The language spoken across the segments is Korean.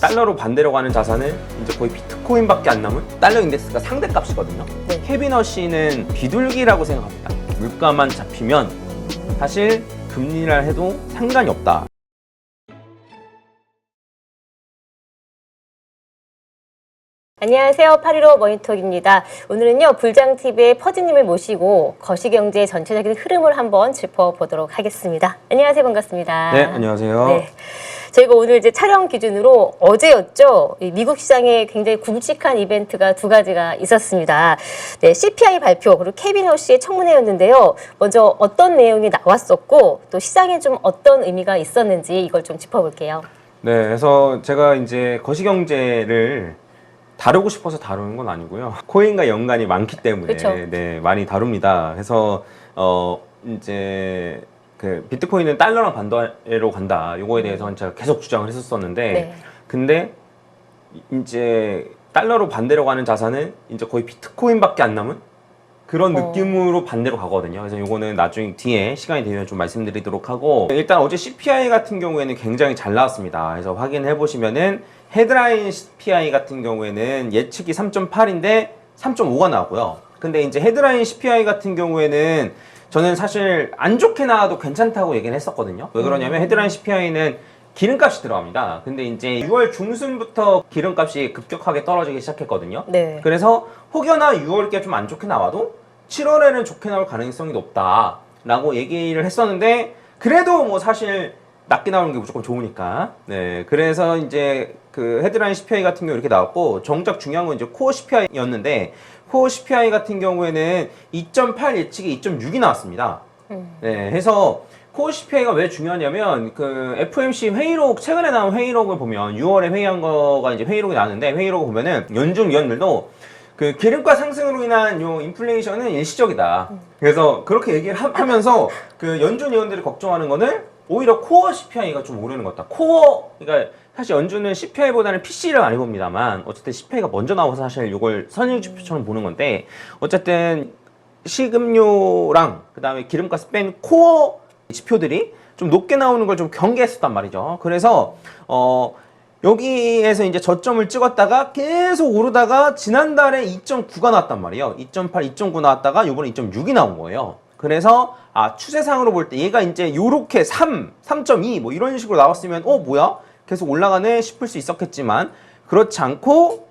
달러로 반대로 가는 자산은 이제 거의 비트코인밖에 안 남은 달러 인덱스가 상대값이거든요. 네. 캐비너시는 비둘기라고 생각합니다. 물가만 잡히면 사실 금리라 해도 상관이 없다. 안녕하세요. 815 머니톡입니다. 오늘은요, 불장TV의 퍼지님을 모시고 거시경제의 전체적인 흐름을 한번 짚어보도록 하겠습니다. 안녕하세요. 반갑습니다. 네, 안녕하세요. 네. 저희가 오늘 이제 촬영 기준으로 어제였죠. 미국 시장에 굉장히 굵직한 이벤트가 두 가지가 있었습니다. 네, CPI 발표 그리고 캐비너시의 청문회였는데요. 먼저 어떤 내용이 나왔었고 또 시장에 좀 어떤 의미가 있었는지 이걸 좀 짚어볼게요. 네, 그래서 제가 이제 거시경제를 다루고 싶어서 다루는 건 아니고요. 코인과 연관이 많기 때문에 그쵸. 네, 많이 다룹니다. 그래서 이제 그 비트코인은 달러랑 반대로 간다. 요거에 대해서는 제가 계속 주장을 했었었는데 네. 근데 이제 달러로 반대로 가는 자산은 이제 거의 비트코인밖에 안 남은 그런 느낌으로 반대로 가거든요. 그래서 요거는 나중에 뒤에 시간이 되면 좀 말씀드리도록 하고, 일단 어제 CPI 같은 경우에는 굉장히 잘 나왔습니다. 그래서 확인해 보시면은 헤드라인 CPI 같은 경우에는 예측이 3.8인데 3.5가 나왔고요. 근데 이제 헤드라인 CPI 같은 경우에는 저는 사실 안 좋게 나와도 괜찮다고 얘기를 했었거든요. 왜 그러냐면 헤드라인 CPI는 기름값이 들어갑니다. 근데 이제 6월 중순부터 기름값이 급격하게 떨어지기 시작했거든요. 네. 그래서 혹여나 6월께 좀 안 좋게 나와도 7월에는 좋게 나올 가능성이 높다라고 얘기를 했었는데, 그래도 뭐 사실 낮게 나오는 게 무조건 좋으니까. 네, 그래서 이제 그 헤드라인 CPI 같은 경우 이렇게 나왔고, 정작 중요한 건 이제 코어 CPI였는데, 코어 CPI 같은 경우에는 2.8 예측이 2.6이 나왔습니다. 네, 해서 코어 CPI가 왜 중요하냐면 그 FOMC 회의록, 최근에 나온 회의록을 보면 6월에 회의한 거가 이제 회의록이 나왔는데, 회의록을 보면은 연준 위원들도 그 기름가 상승으로 인한 요 인플레이션은 일시적이다. 그래서 그렇게 얘기를 하면서 그 연준 위원들이 걱정하는 거는 오히려 코어 CPI가 좀 오르는 것 같다. 코어, 그러니까 사실 연준은 CPI보다는 PC를 많이 봅니다만 어쨌든 CPI가 먼저 나와서 사실 이걸 선행 지표처럼 보는 건데, 어쨌든 식음료랑 그다음에 기름값 뺀 코어 지표들이 좀 높게 나오는 걸 좀 경계했었단 말이죠. 그래서 여기에서 이제 저점을 찍었다가 계속 오르다가 지난달에 2.9가 나왔단 말이에요. 2.8, 2.9 나왔다가 이번에 2.6이 나온 거예요. 그래서 추세상으로 볼 때 얘가 이제 요렇게 3, 3.2 뭐 이런 식으로 나왔으면 뭐야? 계속 올라가네 싶을 수 있었겠지만 그렇지 않고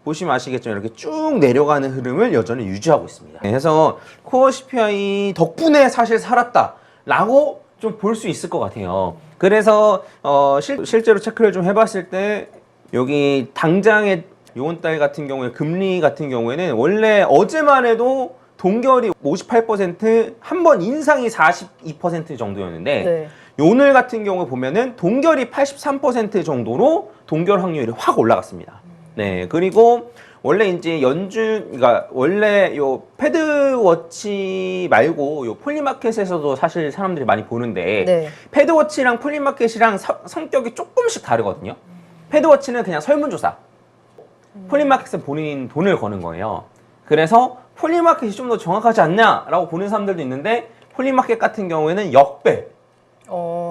보시면 아시겠지만 이렇게 쭉 내려가는 흐름을 여전히 유지하고 있습니다. 그래서 코어 CPI 덕분에 사실 살았다라고 좀 볼 수 있을 것 같아요. 그래서 실제로 체크를 좀 해봤을 때 여기 당장의 이번 달 같은 경우에 금리 같은 경우에는 원래 어제만 해도 동결이 58%, 한 번 인상이 42% 정도였는데 네. 오늘 같은 경우 보면은 동결이 83% 정도로 동결 확률이 확 올라갔습니다. 네, 그리고 원래 이제 그러니까 원래 요 패드워치 말고 요 폴리마켓에서도 사실 사람들이 많이 보는데, 네. 패드워치랑 폴리마켓이랑 성격이 조금씩 다르거든요. 패드워치는 그냥 설문조사, 폴리마켓은 본인 돈을 거는 거예요. 그래서 폴리마켓이 좀 더 정확하지 않냐라고 보는 사람들도 있는데, 폴리마켓 같은 경우에는 역배,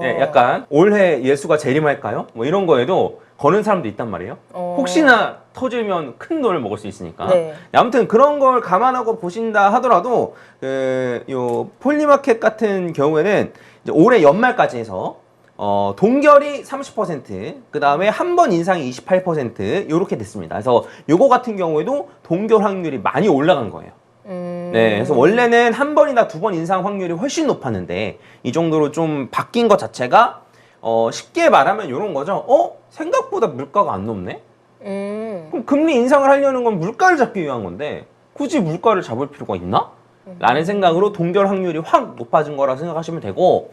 네, 약간 올해 예수가 재림할까요? 뭐 이런 거에도 거는 사람도 있단 말이에요. 혹시나 터지면 큰 돈을 먹을 수 있으니까. 네. 아무튼 그런 걸 감안하고 보신다 하더라도 요 폴리마켓 같은 경우에는 이제 올해 연말까지 해서 동결이 30%, 그 다음에 한 번 인상이 28% 요렇게 됐습니다. 그래서 요거 같은 경우에도 동결 확률이 많이 올라간 거예요. 네, 그래서 원래는 한 번이나 두 번 인상 확률이 훨씬 높았는데 이 정도로 좀 바뀐 것 자체가 쉽게 말하면 이런 거죠. 생각보다 물가가 안 높네? 그럼 금리 인상을 하려는 건 물가를 잡기 위한 건데 굳이 물가를 잡을 필요가 있나? 라는 생각으로 동결 확률이 확 높아진 거라 생각하시면 되고,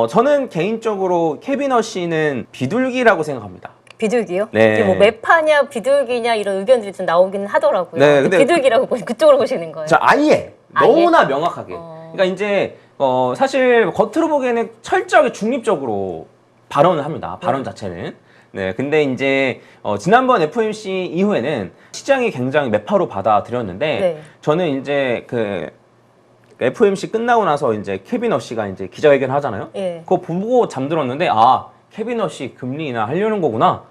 저는 개인적으로 캐비너시는 비둘기라고 생각합니다. 비둘기요? 네. 이게 뭐 매파냐 비둘기냐 이런 의견들이 좀 나오긴 하더라고요. 네, 근데 비둘기라고 그쪽으로 보시는 거예요? 자, 아예 아예? 너무나 명확하게. 그러니까 이제 사실 겉으로 보기에는 철저하게 중립적으로 발언을 합니다. 발언 자체는. 네, 근데 이제 지난번 FOMC 이후에는 시장이 굉장히 매파로 받아들였는데, 네. 저는 이제 그 FOMC 끝나고 나서 이제 캐비너시가 이제 기자회견 하잖아요. 예. 그거 보고 잠들었는데, 캐비너시 금리 인하 하려는 거구나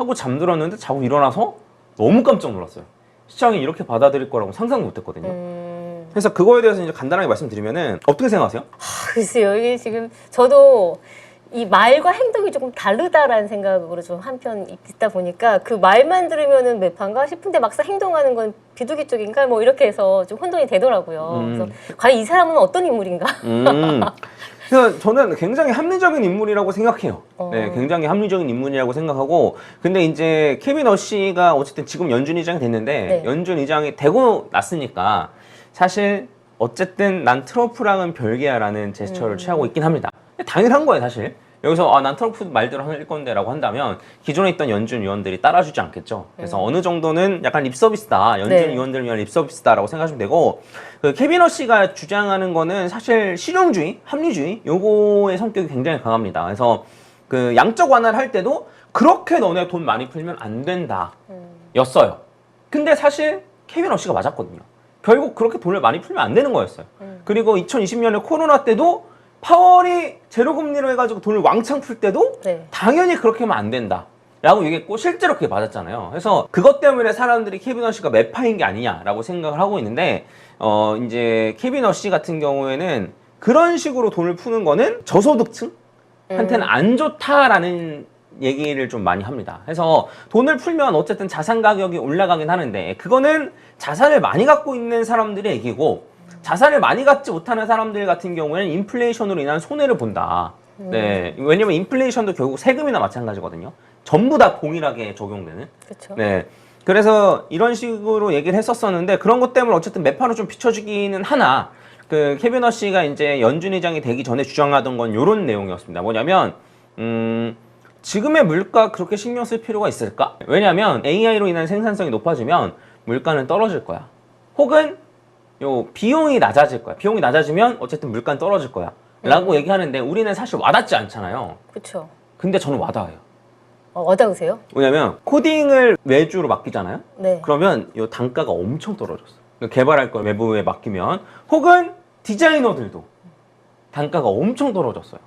하고 잠들었는데 자고 일어나서 너무 깜짝 놀랐어요. 시장이 이렇게 받아들일 거라고 상상도 못했거든요. 그래서 그거에 대해서 이제 간단하게 말씀드리면은 어떻게 생각하세요? 글쎄요, 이게 지금 저도 이 말과 행동이 조금 다르다라는 생각으로 좀 한편 있다 보니까 그 말만 들으면은 매파인가 싶은데 막상 행동하는 건 비둘기 쪽인가 뭐 이렇게 해서 좀 혼돈이 되더라고요. 그래서 과연 이 사람은 어떤 인물인가? 그래서 저는 굉장히 합리적인 인물이라고 생각해요. 네, 굉장히 합리적인 인물이라고 생각하고, 근데 이제 케빈 어시가 어쨌든 지금 연준 의장이 됐는데, 네. 연준 의장이 되고 났으니까 사실 어쨌든 난 트럼프랑은 별개야라는 제스처를 취하고 있긴 합니다. 당연한 거예요, 사실. 여기서 난 트럼프 말대로 할 건데라고 한다면 기존에 있던 연준 위원들이 따라주지 않겠죠. 그래서 어느 정도는 약간 립서비스다, 연준 네. 위원들을 위한 립서비스다라고 생각하시면 되고, 그 케빈 어시가 주장하는 거는 사실 실용주의, 합리주의 요거의 성격이 굉장히 강합니다. 그래서 그 양적 완화를 할 때도 그렇게 너네 돈 많이 풀면 안 된다 였어요. 근데 사실 케빈 어시가 맞았거든요. 결국 그렇게 돈을 많이 풀면 안 되는 거였어요. 그리고 2020년에 코로나 때도 파월이 제로금리로 해가지고 돈을 왕창 풀 때도 네. 당연히 그렇게 하면 안 된다 라고 얘기했고 실제로 그게 맞았잖아요. 그래서 그것 때문에 사람들이 케빈 어시가 매파인 게 아니냐라고 생각을 하고 있는데 이제 케빈 어시 같은 경우에는 그런 식으로 돈을 푸는 거는 저소득층한테는 안 좋다라는 얘기를 좀 많이 합니다. 그래서 돈을 풀면 어쨌든 자산 가격이 올라가긴 하는데 그거는 자산을 많이 갖고 있는 사람들의 얘기고 자산을 많이 갖지 못하는 사람들 같은 경우에는 인플레이션으로 인한 손해를 본다. 네, 왜냐면 인플레이션도 결국 세금이나 마찬가지거든요. 전부 다 동일하게 적용되는. 그렇죠. 네. 그래서 이런 식으로 얘기를 했었었는데 그런 것 때문에 어쨌든 매파로 좀 비춰지기는 하나 그 케빈 어시가 이제 연준 의장이 되기 전에 주장하던 건 이런 내용이었습니다. 뭐냐면 지금의 물가 그렇게 신경 쓸 필요가 있을까? 왜냐면 AI로 인한 생산성이 높아지면 물가는 떨어질 거야. 혹은 요 비용이 낮아질 거야. 비용이 낮아지면 어쨌든 물가는 떨어질 거야. 라고 얘기하는데 우리는 사실 와닿지 않잖아요. 그렇죠. 근데 저는 와닿아요. 와닿으세요? 왜냐면 코딩을 외주로 맡기잖아요. 네. 그러면 요 단가가 엄청 떨어졌어. 개발할 걸 외부에 맡기면 혹은 디자이너들도 단가가 엄청 떨어졌어요.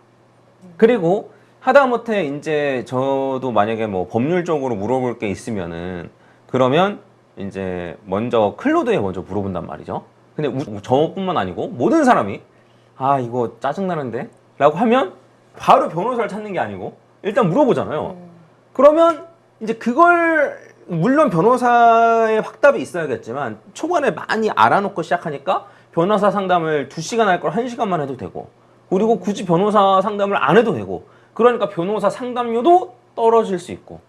그리고 하다못해 이제 저도 만약에 뭐 법률적으로 물어볼 게 있으면은 그러면 이제 먼저 클로드에 먼저 물어본단 말이죠. 근데 저뿐만 아니고 모든 사람이 이거 짜증나는데? 라고 하면 바로 변호사를 찾는 게 아니고 일단 물어보잖아요. 그러면 이제 그걸 물론 변호사의 확답이 있어야겠지만 초반에 많이 알아놓고 시작하니까 변호사 상담을 2시간 할 걸 1시간만 해도 되고 그리고 굳이 변호사 상담을 안 해도 되고 그러니까 변호사 상담료도 떨어질 수 있고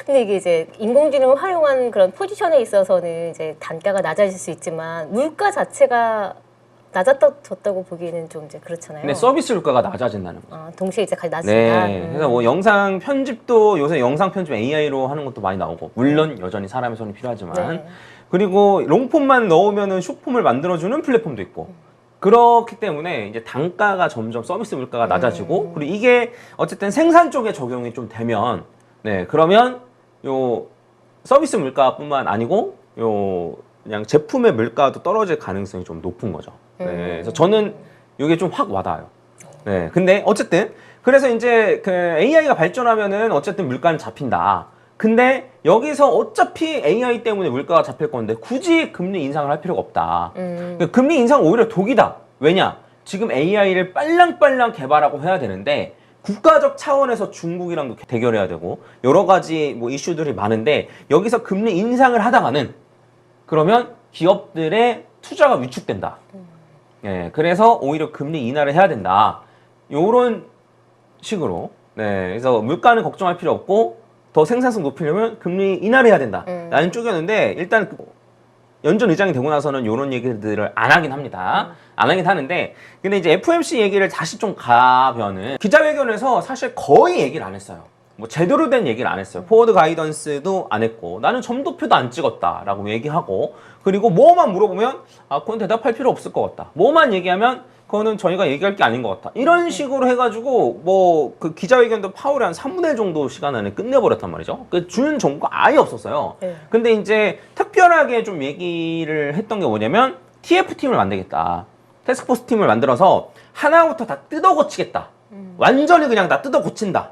근데 이게 이제 인공지능을 활용한 그런 포지션에 있어서는 이제 단가가 낮아질 수 있지만 물가 자체가 낮아졌다고 보기에는 좀 이제 그렇잖아요. 근데 서비스 물가가 낮아진다는 거죠. 동시에 이제 같이 낮아진다. 네. 그래서 뭐 영상 편집도 요새 영상 편집 AI로 하는 것도 많이 나오고 물론 여전히 사람의 손이 필요하지만 네. 그리고 롱폼만 넣으면은 숏폼을 만들어주는 플랫폼도 있고 그렇기 때문에 이제 단가가 점점 서비스 물가가 낮아지고 그리고 이게 어쨌든 생산 쪽에 적용이 좀 되면 네 그러면 요 서비스 물가뿐만 아니고 요 그냥 제품의 물가도 떨어질 가능성이 좀 높은 거죠. 네, 그래서 저는 이게 좀 확 와닿아요. 네, 근데 어쨌든 그래서 이제 그 AI가 발전하면은 어쨌든 물가는 잡힌다. 근데 여기서 어차피 AI 때문에 물가가 잡힐 건데 굳이 금리 인상을 할 필요가 없다. 금리 인상 오히려 독이다. 왜냐? 지금 AI를 빨랑빨랑 개발하고 해야 되는데 국가적 차원에서 중국이랑도 대결해야 되고 여러 가지 뭐 이슈들이 많은데 여기서 금리 인상을 하다가는 그러면 기업들의 투자가 위축된다. 예, 그래서 오히려 금리 인하를 해야 된다. 요런 식으로. 네, 그래서 물가는 걱정할 필요 없고 더 생산성 높이려면 금리 인하를 해야 된다. 라는 쪽이었는데 일단 연준 의장이 되고 나서는 이런 얘기들을 안 하긴 합니다. 안 하긴 하는데 근데 이제 FOMC 얘기를 다시 좀 가면은 기자회견에서 사실 거의 얘기를 안 했어요. 뭐 제대로 된 얘기를 안 했어요. 포워드 가이던스도 안 했고 나는 점도표도 안 찍었다라고 얘기하고 그리고 뭐만 물어보면 그건 대답할 필요 없을 것 같다. 뭐만 얘기하면 그거는 저희가 얘기할 게 아닌 것 같다. 이런 식으로 해가지고 뭐 그 기자회견도 파월이 한 3분의 1 정도 시간 안에 끝내버렸단 말이죠. 그 주는 정보가 아예 없었어요. 네. 근데 이제 특별하게 좀 얘기를 했던 게 뭐냐면 TF팀을 만들겠다. 태스크포스 팀을 만들어서 하나부터 다 뜯어 고치겠다. 완전히 그냥 다 뜯어 고친다.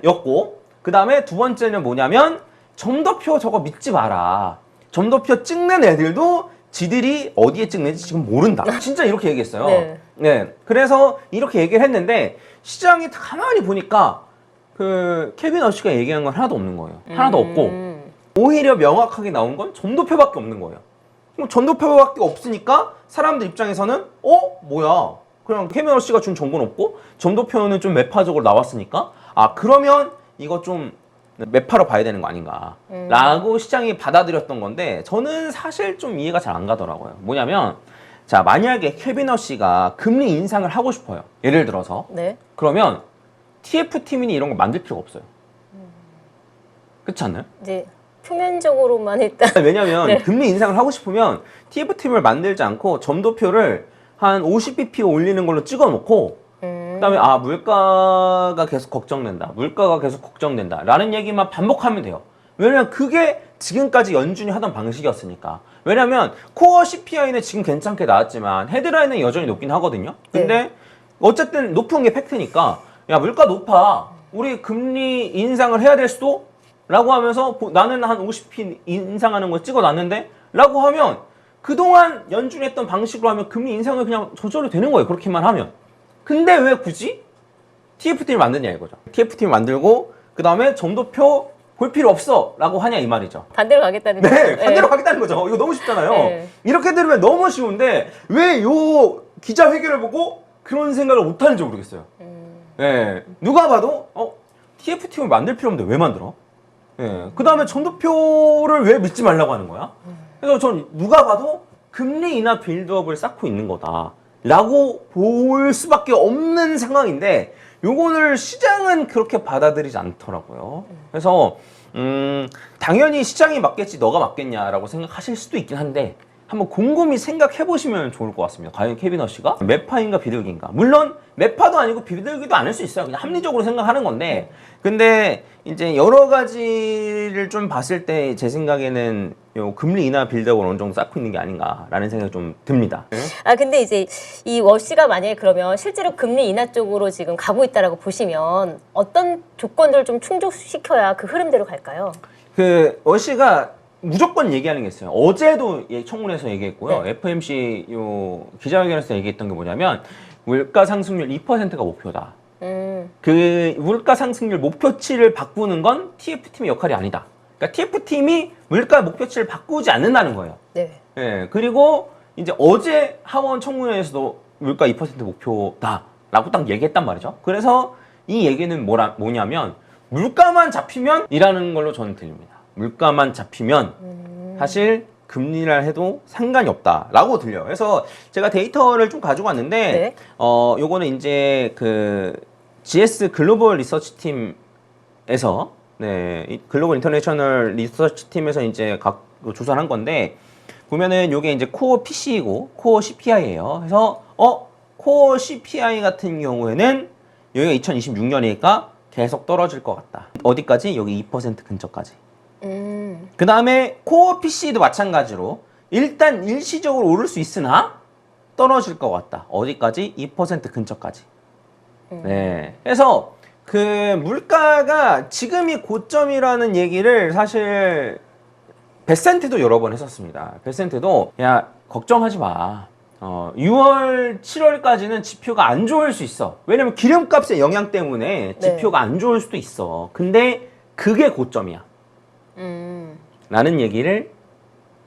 였고 그 다음에 두 번째는 뭐냐면 점도표 저거 믿지 마라. 점도표 찍는 애들도 지들이 어디에 찍는지 지금 모른다. 진짜 이렇게 얘기했어요. 네. 네. 그래서 이렇게 얘기를 했는데 시장이 가만히 보니까 그 케빈 어시가 얘기한 건 하나도 없는 거예요. 하나도 없고 오히려 명확하게 나온 건 점도표밖에 없는 거예요. 뭐 점도표밖에 없으니까 사람들 입장에서는 뭐야? 그냥 케빈 어시가 준 정보는 없고 점도표는 좀 매파적으로 나왔으니까 그러면 이거 좀 매파로 봐야 되는 거 아닌가 라고 시장이 받아들였던 건데 저는 사실 좀 이해가 잘 안 가더라고요. 뭐냐면 자 만약에 케빈 어시가 금리 인상을 하고 싶어요. 예를 들어서 네. 그러면 TF팀이니 이런 거 만들 필요가 없어요. 그렇지 않나요? 이제 표면적으로만 일단 왜냐면 네. 금리 인상을 하고 싶으면 TF팀을 만들지 않고 점도표를 한 50bp 올리는 걸로 찍어 놓고 그다음에 물가가 계속 걱정된다. 물가가 계속 걱정된다. 라는 얘기만 반복하면 돼요. 왜냐면 그게 지금까지 연준이 하던 방식이었으니까. 왜냐면 코어 CPI는 지금 괜찮게 나왔지만 헤드라인은 여전히 높긴 하거든요. 근데 네. 어쨌든 높은 게 팩트니까 야 물가 높아. 우리 금리 인상을 해야 될 수도? 라고 하면서 나는 한 50p 인상하는 거 찍어놨는데? 라고 하면 그동안 연준이 했던 방식으로 하면 금리 인상을 그냥 저절로 되는 거예요. 그렇게만 하면. 근데 왜 굳이 TF팀을 만드냐 이거죠. TF팀을 만들고 그 다음에 점도표 볼 필요 없어 라고 하냐 이 말이죠. 반대로 가겠다는 네, 거죠. 반대로 가겠다는 거죠. 이거 너무 쉽잖아요. 네. 이렇게 들으면 너무 쉬운데 왜 요 기자회견을 보고 그런 생각을 못 하는지 모르겠어요. 네, 누가 봐도 TF팀을 만들 필요 없는데 왜 만들어? 네, 그 다음에 점도표를 왜 믿지 말라고 하는 거야? 그래서 전 누가 봐도 금리 인하 빌드업을 쌓고 있는 거다 라고 볼 수밖에 없는 상황인데 요거를 시장은 그렇게 받아들이지 않더라고요. 그래서 당연히 시장이 맞겠지 너가 맞겠냐라고 생각하실 수도 있긴 한데 한번 곰곰이 생각해 보시면 좋을 것 같습니다. 과연 케빈 어시가 매파인가 비둘기인가? 물론 매파도 아니고 비둘기도 아닐 수 있어요. 그냥 합리적으로 생각하는 건데 근데 이제 여러 가지를 좀 봤을 때 제 생각에는 요 금리 인하 빌드업을 어느 정도 쌓고 있는 게 아닌가라는 생각이 좀 듭니다. 근데 이제 이 워시가 만약에 그러면 실제로 금리 인하 쪽으로 지금 가고 있다라고 보시면 어떤 조건들을 좀 충족시켜야 그 흐름대로 갈까요? 그 워시가 무조건 얘기하는 게 있어요. 어제도 청문회에서 얘기했고요. 네. FMC 요 기자회견에서 얘기했던 게 뭐냐면 물가 상승률 2%가 목표다. 그 물가 상승률 목표치를 바꾸는 건 TF팀의 역할이 아니다. 그러니까 TF팀이 물가 목표치를 바꾸지 않는다는 거예요. 네. 예, 그리고 이제 어제 하원 청문회에서도 물가 2% 목표다라고 딱 얘기했단 말이죠. 그래서 이 얘기는 뭐냐면 물가만 잡히면 이라는 걸로 저는 들립니다. 물가만 잡히면 사실 금리를 해도 상관이 없다라고 들려요. 그래서 제가 데이터를 좀 가지고 왔는데 네. 요거는 이제 그 GS 글로벌 리서치 팀에서 이 글로벌 인터내셔널 리서치 팀에서 이제 조사를 한 건데 보면은 요게 이제 코어 PC이고 코어 CPI예요. 그래서 코어 CPI 같은 경우에는 여기가 2026년이니까 계속 떨어질 것 같다. 어디까지? 여기 2% 근처까지. 그 다음에 코어 PC도 마찬가지로 일단 일시적으로 오를 수 있으나 떨어질 것 같다. 어디까지? 2% 근처까지. 네. 그래서 그 물가가 지금이 고점이라는 얘기를 사실 베센트도 여러 번 했었습니다. 베센트도 야 걱정하지 마. 6월, 7월까지는 지표가 안 좋을 수 있어. 왜냐면 기름값의 영향 때문에 지표가 안 좋을 수도 있어. 근데 그게 고점이야. 라는 얘기를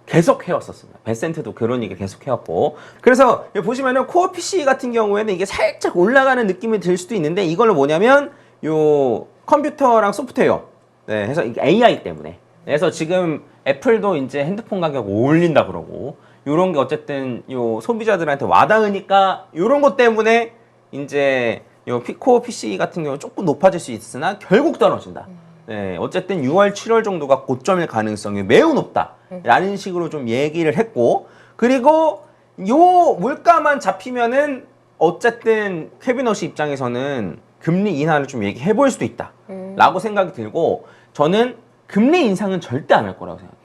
계속 해왔었습니다. 베센트도 그런 얘기를 계속 해왔고. 그래서 보시면은 코어 PC 같은 경우에는 이게 살짝 올라가는 느낌이 들 수도 있는데 이걸로 뭐냐면 요 컴퓨터랑 소프트웨어. 네, 해서 이게 AI 때문에. 그래서 지금 애플도 이제 핸드폰 가격 올린다 그러고 요런 게 어쨌든 요 소비자들한테 와닿으니까 요런 것 때문에 이제 요 코어 PC 같은 경우 조금 높아질 수 있으나 결국 떨어진다. 네, 어쨌든 6월, 7월 정도가 고점일 가능성이 매우 높다라는 식으로 좀 얘기를 했고 그리고 요 물가만 잡히면은 어쨌든 케빈 어시 입장에서는 금리 인하를 좀 얘기해 볼 수도 있다라고 생각이 들고 저는 금리 인상은 절대 안 할 거라고 생각해요.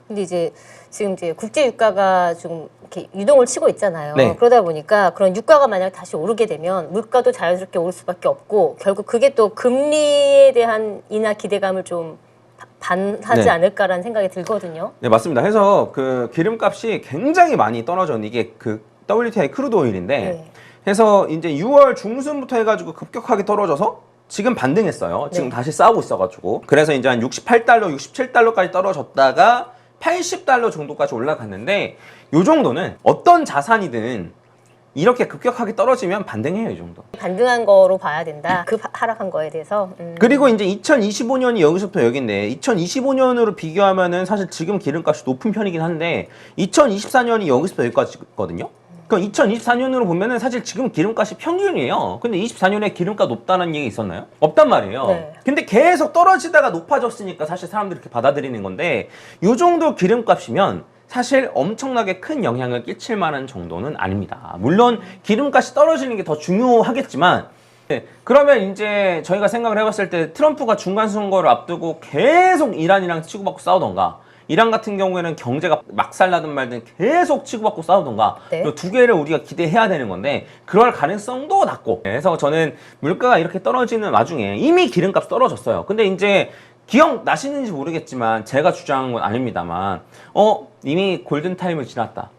근데 이제 지금 이제 국제 유가가 좀 이렇게 유동을 치고 있잖아요. 네. 그러다 보니까 그런 유가가 만약 다시 오르게 되면 물가도 자연스럽게 오를 수밖에 없고 결국 그게 또 금리에 대한 인하 기대감을 좀 반하지 네. 않을까라는 생각이 들거든요. 네, 맞습니다. 해서 그 기름값이 굉장히 많이 떨어졌는데 이게 그 WTI 크루드 오일인데 네. 해서 이제 6월 중순부터 해가지고 급격하게 떨어져서 지금 반등했어요. 지금 네. 다시 싸우고 있어가지고 그래서 이제 한 68달러, 67달러까지 떨어졌다가 80달러 정도까지 올라갔는데 요 정도는 어떤 자산이든 이렇게 급격하게 떨어지면 반등해요, 이 정도. 반등한 거로 봐야 된다. 그 하락한 거에 대해서. 그리고 이제 2025년이 여기서부터 여기인데 2025년으로 비교하면은 사실 지금 기름값이 높은 편이긴 한데 2024년이 여기서부터 여기까지거든요. 그럼 2024년으로 보면은 사실 지금 기름값이 평균이에요. 근데 24년에 기름값 높다는 얘기 있었나요? 없단 말이에요. 네. 근데 계속 떨어지다가 높아졌으니까 사실 사람들이 이렇게 받아들이는 건데 요 정도 기름값이면 사실 엄청나게 큰 영향을 끼칠 만한 정도는 아닙니다. 물론 기름값이 떨어지는 게 더 중요하겠지만 네, 그러면 이제 저희가 생각을 해봤을 때 트럼프가 중간 선거를 앞두고 계속 이란이랑 치고받고 싸우던가 이란 같은 경우에는 경제가 막살나든 말든 계속 치고받고 싸우던가 네. 이 두 개를 우리가 기대해야 되는 건데 그럴 가능성도 낮고 그래서 저는 물가가 이렇게 떨어지는 와중에 이미 기름값 떨어졌어요. 근데 이제 기억나시는지 모르겠지만 제가 주장한 건 아닙니다만 이미 골든타임을 지났다.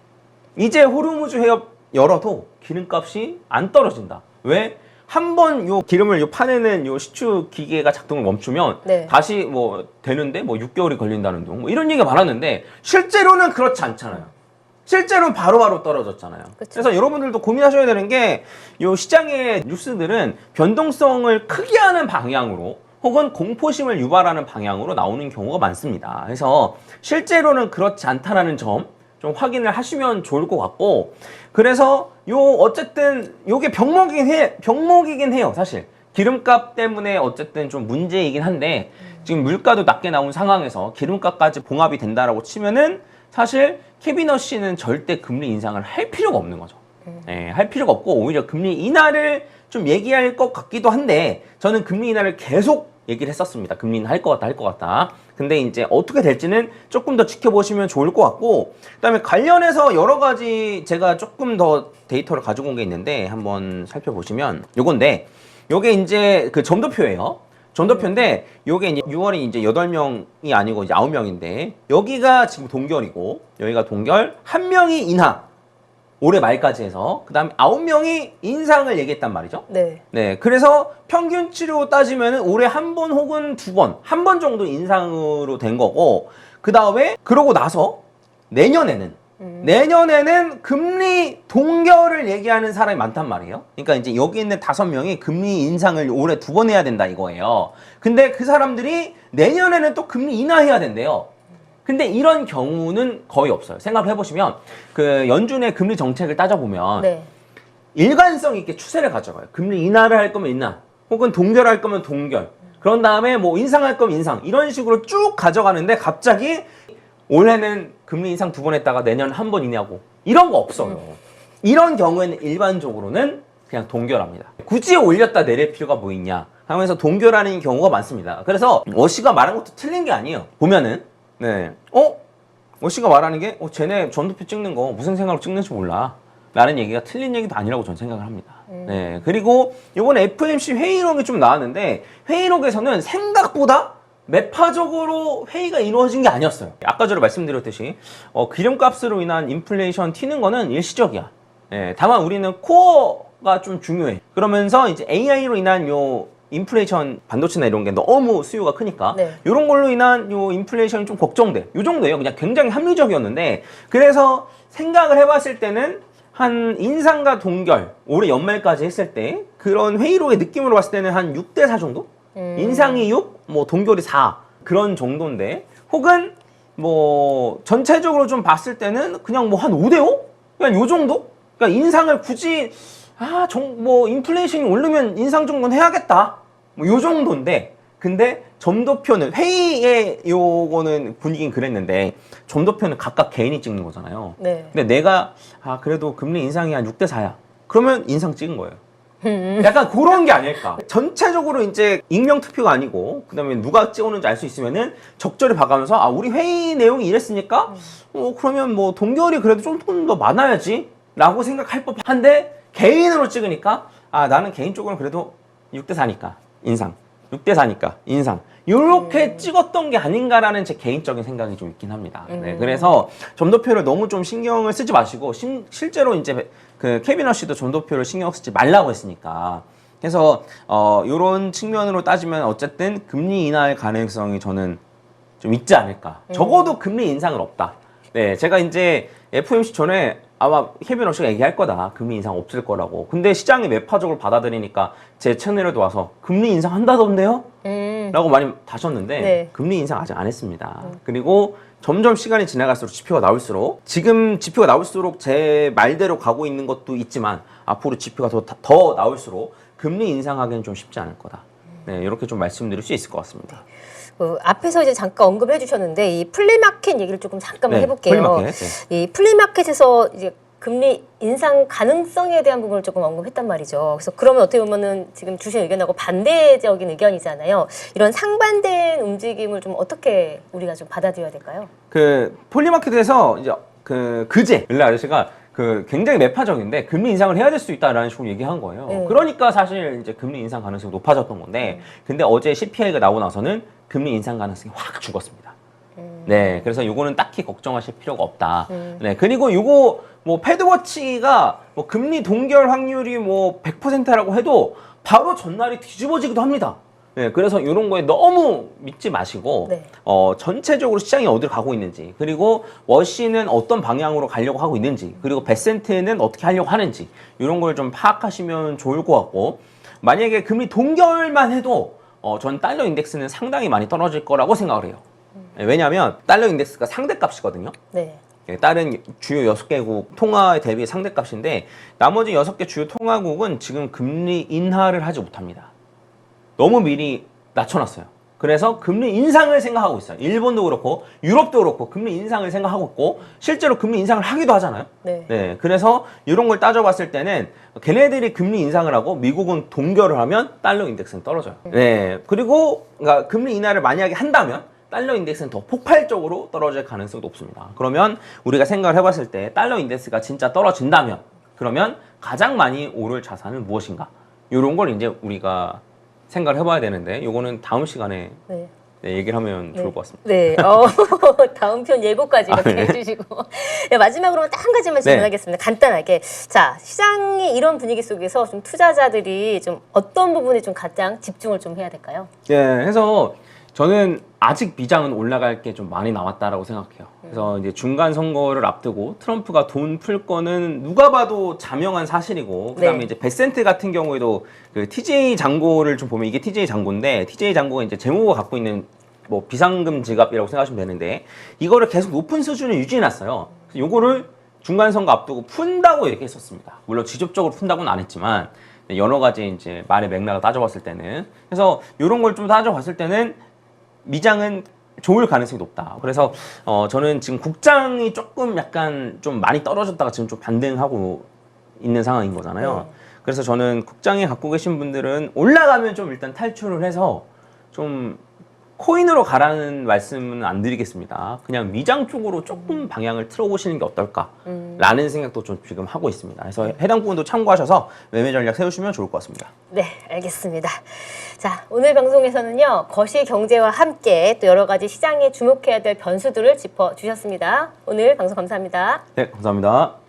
이제 호르무즈 해협 열어도 기름값이 안 떨어진다. 왜? 한 번 요 기름을 요 파내는 요 시추 기계가 작동을 멈추면 네. 다시 뭐 되는데 뭐 6개월이 걸린다는 둥 뭐 이런 얘기가 많았는데 실제로는 그렇지 않잖아요. 실제로는 바로바로 떨어졌잖아요. 그쵸. 그래서 여러분들도 고민하셔야 되는 게 요 시장의 뉴스들은 변동성을 크게 하는 방향으로 혹은 공포심을 유발하는 방향으로 나오는 경우가 많습니다. 그래서 실제로는 그렇지 않다라는 점 좀 확인을 하시면 좋을 것 같고 그래서 어쨌든 요게 병목이긴 해요. 사실 기름값 때문에 어쨌든 좀 문제이긴 한데 지금 물가도 낮게 나온 상황에서 기름값까지 봉합이 된다라고 치면은 사실 캐비너 씨는 절대 금리 인상을 할 필요가 없는 거죠. 네, 할 필요가 없고 오히려 금리 인하를 좀 얘기할 것 같기도 한데 저는 금리 인하를 계속 얘기를 했었습니다. 금리 인하 할 것 같다. 근데 이제 어떻게 될지는 조금 더 지켜보시면 좋을 것 같고 그다음에 관련해서 여러 가지 제가 조금 더 데이터를 가지고 온 게 있는데 한번 살펴보시면 요건데 요게 이제 그 점도표예요. 점도표인데 요게 이제 6월이 이제 8명이 아니고 이제 9명인데 여기가 지금 동결이고 여기가 동결 1명이 인하 올해 말까지 해서 그 다음에 9명이 인상을 얘기했단 말이죠. 네. 네, 그래서 평균치로 따지면 올해 한 번 혹은 두 번, 한 번 정도 인상으로 된 거고 그 다음에 그러고 나서 내년에는 금리 동결을 얘기하는 사람이 많단 말이에요. 그러니까 이제 여기 있는 5명이 금리 인상을 올해 2번 해야 된다 이거예요. 근데 그 사람들이 내년에는 또 금리 인하해야 된대요. 근데 이런 경우는 거의 없어요. 생각을 해보시면 그 연준의 금리 정책을 따져보면 네. 일관성 있게 추세를 가져가요. 금리 인하를 할 거면 인하, 혹은 동결할 거면 동결. 그런 다음에 뭐 인상할 거면 인상 이런 식으로 쭉 가져가는데 갑자기 올해는 금리 인상 2번 했다가 내년 한 번 인하고 이런 거 없어요. 이런 경우에는 일반적으로는 그냥 동결합니다. 굳이 올렸다 내릴 필요가 뭐 있냐 하면서 동결하는 경우가 많습니다. 그래서 워시가 말한 것도 틀린 게 아니에요. 보면은 네, 워시가 말하는 게 쟤네 전도표 찍는 거 무슨 생각으로 찍는지 몰라 라는 얘기가 틀린 얘기도 아니라고 저는 생각을 합니다. 네, 그리고 이번에 FOMC 회의록이 좀 나왔는데 회의록에서는 생각보다 매파적으로 회의가 이루어진 게 아니었어요. 아까 전에 말씀드렸듯이 기름값으로 인한 인플레이션 튀는 거는 일시적이야. 네, 다만 우리는 코어가 좀 중요해. 그러면서 이제 AI로 인한 인플레이션 반도체나 이런 게 너무 수요가 크니까 네. 이런 걸로 인한 인플레이션이 좀 걱정돼. 요 정도예요. 그냥 굉장히 합리적이었는데 그래서 생각을 해봤을 때는 한 인상과 동결 올해 연말까지 했을 때 그런 회의록의 느낌으로 봤을 때는 한 6대4 정도? 인상이 6, 뭐 동결이 4 그런 정도인데 혹은 뭐 전체적으로 좀 봤을 때는 그냥 뭐 한 5대5? 그냥 요 정도? 그러니까 인상을 굳이 뭐 인플레이션이 오르면 인상 정도는 해야겠다. 뭐 요 정도인데 근데 점도표는 회의의 요거는 분위기는 그랬는데 점도표는 각각 개인이 찍는 거잖아요. 네. 근데 내가 그래도 금리 인상이 한 6대4야. 그러면 인상 찍은 거예요. 약간 그런 게 아닐까. 전체적으로 이제 익명 투표가 아니고 그다음에 누가 찍었는지 알 수 있으면은 적절히 봐가면서 아 우리 회의 내용이 이랬으니까 그러면 뭐 동결이 그래도 좀 더 많아야지라고 생각할 법한데 개인으로 찍으니까 아 나는 개인적으로 그래도 6대 4니까 인상, 6대 4니까 인상. 이렇게 찍었던 게 아닌가라는 제 개인적인 생각이 좀 있긴 합니다. 네, 그래서 점도표를 너무 좀 신경을 쓰지 마시고 실제로 이제 그 케빈 허쉬도 점도표를 신경 쓰지 말라고 했으니까. 그래서 이런 측면으로 따지면 어쨌든 금리 인하의 가능성이 저는 좀 있지 않을까. 적어도 금리 인상은 없다. 네, 제가 이제 FOMC 전에 아마 케빈 허쉬가 얘기할 거다. 금리 인상 없을 거라고. 근데 시장이 매파적으로 받아들이니까 제 채널에도 와서 금리 인상 한다던데요? 라고 많이 다셨는데 네. 금리 인상 아직 안 했습니다. 그리고 점점 시간이 지나갈수록 지표가 나올수록 지금 지표가 나올수록 제 말대로 가고 있는 것도 있지만 앞으로 지표가 더 나올수록 금리 인상하기는 좀 쉽지 않을 거다. 네, 이렇게 좀 말씀드릴 수 있을 것 같습니다. 앞에서 이제 잠깐 언급을 해주셨는데 이 플리마켓 얘기를 조금 잠깐만 네, 해볼게요. 플리마켓, 네. 이 플리마켓에서 이제 금리 인상 가능성에 대한 부분을 조금 언급했단 말이죠. 그래서 그러면 어떻게 보면은 지금 주신 의견하고 반대적인 의견이잖아요. 이런 상반된 움직임을 좀 어떻게 우리가 좀 받아들여야 될까요? 그 폴리마켓에서 이제 그제 일라 아저씨가 굉장히 매파적인데 금리 인상을 해야 될 수 있다라는 식으로 얘기한 거예요. 그러니까 사실 이제 금리 인상 가능성이 높아졌던 건데 근데 어제 CPI가 나오고 나서는 금리 인상 가능성이 확 죽었습니다. 네, 그래서 요거는 딱히 걱정하실 필요가 없다. 네, 그리고 요거 뭐 패드워치가 뭐 금리 동결 확률이 뭐 100%라고 해도 바로 전날이 뒤집어지기도 합니다. 네, 그래서 이런 거에 너무 믿지 마시고 네. 전체적으로 시장이 어디로 가고 있는지 그리고 워시는 어떤 방향으로 가려고 하고 있는지 그리고 베센트는 어떻게 하려고 하는지 이런 걸 좀 파악하시면 좋을 것 같고 만약에 금리 동결만 해도 전 달러 인덱스는 상당히 많이 떨어질 거라고 생각을 해요. 네, 왜냐하면 달러 인덱스가 상대값이거든요. 네. 다른 주요 6개국 통화에 대비 상대값인데 나머지 6개 주요 통화국은 지금 금리 인하를 하지 못합니다. 너무 미리 낮춰놨어요. 그래서 금리 인상을 생각하고 있어요. 일본도 그렇고 유럽도 그렇고 금리 인상을 생각하고 있고 실제로 금리 인상을 하기도 하잖아요. 네. 그래서 이런 걸 따져봤을 때는 걔네들이 금리 인상을 하고 미국은 동결을 하면 달러 인덱스는 떨어져요. 네, 그리고 그러니까 금리 인하를 만약에 한다면 달러 인덱스는 더 폭발적으로 떨어질 가능성이 높습니다. 그러면 우리가 생각을 해봤을 때 달러 인덱스가 진짜 떨어진다면 그러면 가장 많이 오를 자산은 무엇인가? 이런 걸 이제 우리가 생각을 해봐야 되는데 요거는 다음 시간에 네. 얘기를 하면 좋을 것 같습니다. 네. 다음 편 예고까지 이렇게 해주시고. 네, 마지막으로 딱 한 가지만 질문하겠습니다. 간단하게. 자, 시장이 이런 분위기 속에서 좀 투자자들이 좀 어떤 부분에 좀 가장 집중을 좀 해야 될까요? 네, 해서 저는 아직 미장은 올라갈 게 좀 많이 남았다라고 생각해요. 그래서 이제 중간 선거를 앞두고 트럼프가 돈 풀 거는 누가 봐도 자명한 사실이고, 그다음에 네. 이제 베센트 같은 경우에도 그 TJ 잔고를 좀 보면 이게 TJ 잔고인데 TJ 잔고가 이제 재무부가 갖고 있는 뭐 비상금 지갑이라고 생각하시면 되는데 이거를 계속 높은 수준을 유지해놨어요. 그래서 요거를 중간 선거 앞두고 푼다고 이렇게 했었습니다. 물론 직접적으로 푼다고는 안 했지만 여러 가지 이제 말의 맥락을 따져봤을 때는 그래서 이런 걸 좀 따져봤을 때는 미장은 좋을 가능성이 높다. 그래서 저는 지금 국장이 조금 약간 좀 많이 떨어졌다가 지금 좀 반등하고 있는 상황인 거잖아요. 그래서 저는 국장에 갖고 계신 분들은 올라가면 좀 일단 탈출을 해서 좀 코인으로 가라는 말씀은 안 드리겠습니다. 그냥 미장 쪽으로 조금 방향을 틀어보시는 게 어떨까라는 생각도 좀 지금 하고 있습니다. 그래서 해당 부분도 참고하셔서 매매 전략 세우시면 좋을 것 같습니다. 네, 알겠습니다. 자, 오늘 방송에서는요, 거시 경제와 함께 또 여러 가지 시장에 주목해야 될 변수들을 짚어주셨습니다. 오늘 방송 감사합니다. 네, 감사합니다.